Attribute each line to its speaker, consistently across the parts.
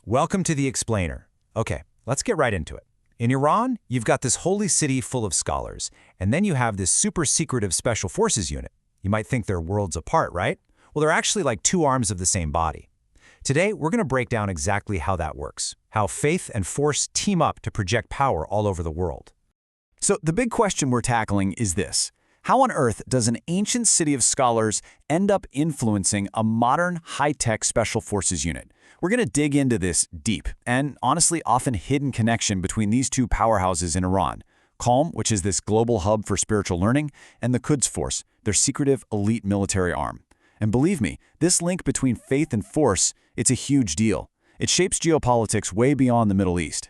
Speaker 1: Welcome to the Explainer. Okay, let's get right into it. In Iran, you've got this holy city full of scholars, and then you have this super secretive special forces unit. You might think they're worlds apart, right? Well, they're actually like two arms of the same body. Today, we're going to break down exactly how that works, how faith and force team up to project power all over the world.
Speaker 2: So the big question we're tackling is this. How on earth does an ancient city of scholars end up influencing a modern, high-tech special forces unit? We're going to dig into this deep and honestly often hidden connection between these two powerhouses in Iran. Qom, which is this global hub for spiritual learning, and the Quds Force, their secretive elite military arm. And believe me, this link between faith and force, it's a huge deal. It shapes geopolitics way beyond the Middle East.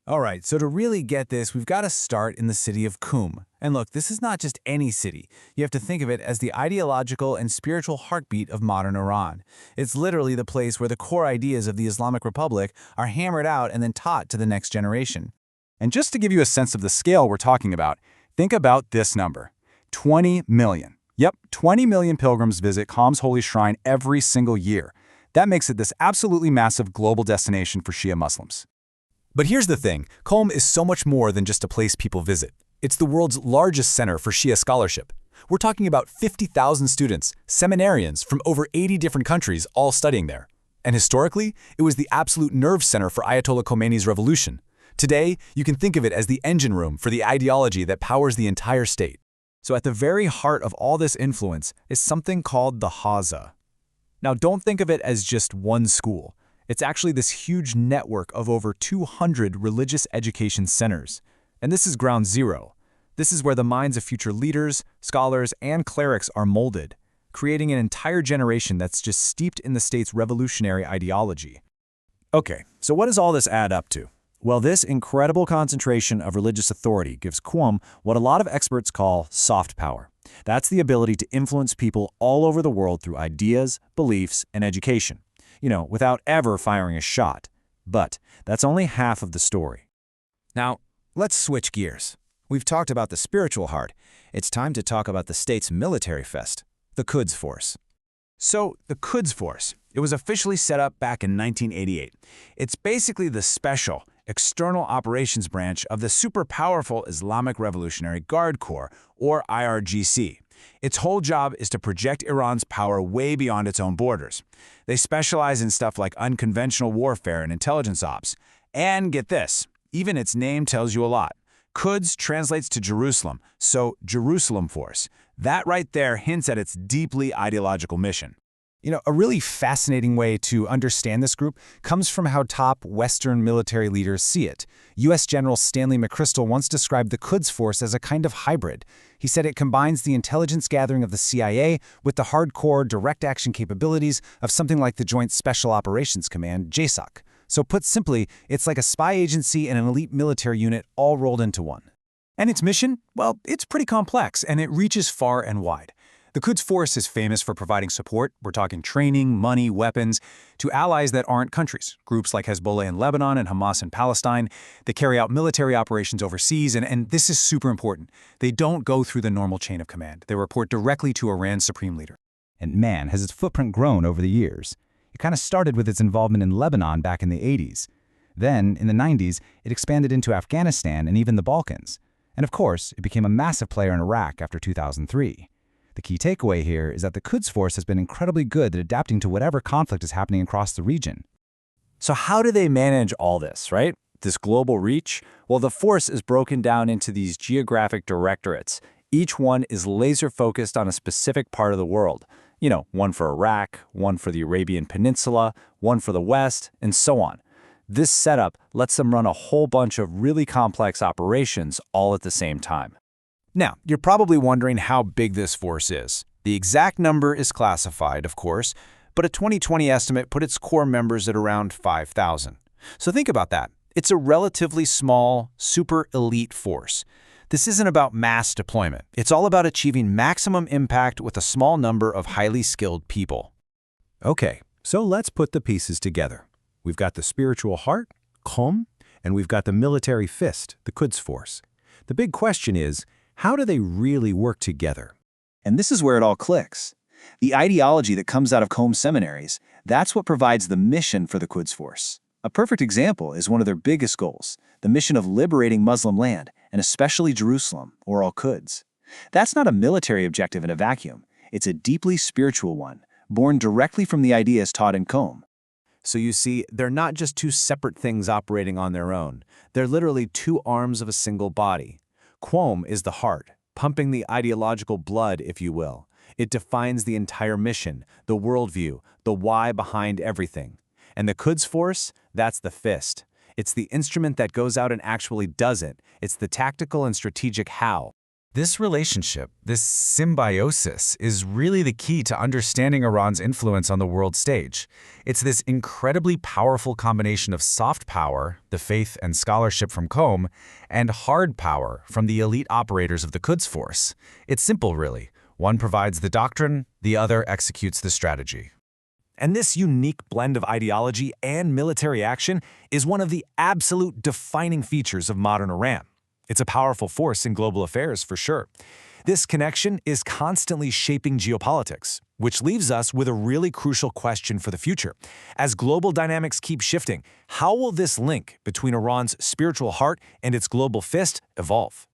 Speaker 1: All right, so to really get this, we've got to start in the city of Qum. And look, this is not just any city. You have to think of it as the ideological and spiritual heartbeat of modern Iran. It's literally the place where the core ideas of the Islamic Republic are hammered out and then taught to the next generation.
Speaker 2: And just to give you a sense of the scale we're talking about, think about this number. 20 million. Yep, 20 million pilgrims visit Qom's holy shrine every single year. That makes it this absolutely massive global destination for Shia Muslims.
Speaker 1: But here's the thing, Qom is so much more than just a place people visit. It's the world's largest center for Shia scholarship. We're talking about 50,000 students, seminarians from over 80 different countries all studying there. And historically, it was the absolute nerve center for Ayatollah Khomeini's revolution. Today, you can think of it as the engine room for the ideology that powers the entire state. So at the very heart of all this influence is something called the Hawza. Now don't think of it as just one school. It's actually this huge network of over 200 religious education centers. And this is ground zero. This is where the minds of future leaders, scholars, and clerics are molded, creating an entire generation that's just steeped in the state's revolutionary ideology.
Speaker 2: Okay, so what does all this add up to? Well, this incredible concentration of religious authority gives Qom what a lot of experts call soft power. That's the ability to influence people all over the world through ideas, beliefs, and education. Without ever firing a shot. But that's only half of the story.
Speaker 1: Now, let's switch gears. We've talked about the spiritual heart. It's time to talk about the state's military fest, the Quds Force. So, the Quds Force, it was officially set up back in 1988. It's basically the special, external operations branch of the super powerful Islamic Revolutionary Guard Corps, or IRGC. Its whole job is to project Iran's power way beyond its own borders. They specialize in stuff like unconventional warfare and intelligence ops. And get this, even its name tells you a lot. Quds translates to Jerusalem, so Jerusalem Force. That right there hints at its deeply ideological mission. A really fascinating way to understand this group comes from how top Western military leaders see it. U.S. General Stanley McChrystal once described the Quds Force as a kind of hybrid. He said it combines the intelligence gathering of the CIA with the hardcore direct action capabilities of something like the Joint Special Operations Command, JSOC. So put simply, it's like a spy agency and an elite military unit all rolled into one. And its mission? Well, it's pretty complex, and it reaches far and wide. The Quds Force is famous for providing support, we're talking training, money, weapons, to allies that aren't countries. Groups like Hezbollah in Lebanon and Hamas in Palestine. They carry out military operations overseas, and this is super important. They don't go through the normal chain of command. They report directly to Iran's supreme leader.
Speaker 3: And man, has its footprint grown over the years. It kind of started with its involvement in Lebanon back in the 80s. Then, in the 90s, it expanded into Afghanistan and even the Balkans. And of course, it became a massive player in Iraq after 2003. The key takeaway here is that the Quds Force has been incredibly good at adapting to whatever conflict is happening across the region.
Speaker 2: So how do they manage all this, right? This global reach? Well, the force is broken down into these geographic directorates. Each one is laser-focused on a specific part of the world. One for Iraq, one for the Arabian Peninsula, one for the West, and so on. This setup lets them run a whole bunch of really complex operations all at the same time.
Speaker 1: Now, you're probably wondering how big this force is. The exact number is classified, of course, but a 2020 estimate put its core members at around 5,000. So think about that. It's a relatively small, super elite force. This isn't about mass deployment. It's all about achieving maximum impact with a small number of highly skilled people. Okay, so let's put the pieces together. We've got the spiritual heart, Qom, and we've got the military fist, the Quds Force. The big question is, how do they really work together?
Speaker 2: And this is where it all clicks. The ideology that comes out of Qom seminaries, that's what provides the mission for the Quds Force. A perfect example is one of their biggest goals, the mission of liberating Muslim land, and especially Jerusalem, or Al-Quds. That's not a military objective in a vacuum. It's a deeply spiritual one, born directly from the ideas taught in Qom.
Speaker 1: So you see, they're not just two separate things operating on their own. They're literally two arms of a single body. Qom is the heart, pumping the ideological blood, if you will. It defines the entire mission, the worldview, the why behind everything. And the Quds Force, that's the fist. It's the instrument that goes out and actually does it. It's the tactical and strategic how.
Speaker 3: This relationship, this symbiosis, is really the key to understanding Iran's influence on the world stage. It's this incredibly powerful combination of soft power, the faith and scholarship from Qom, and hard power from the elite operators of the Quds Force. It's simple, really. One provides the doctrine, the other executes the strategy.
Speaker 1: And this unique blend of ideology and military action is one of the absolute defining features of modern Iran. It's a powerful force in global affairs, for sure. This connection is constantly shaping geopolitics, which leaves us with a really crucial question for the future. As global dynamics keep shifting, how will this link between Iran's spiritual heart and its global fist evolve?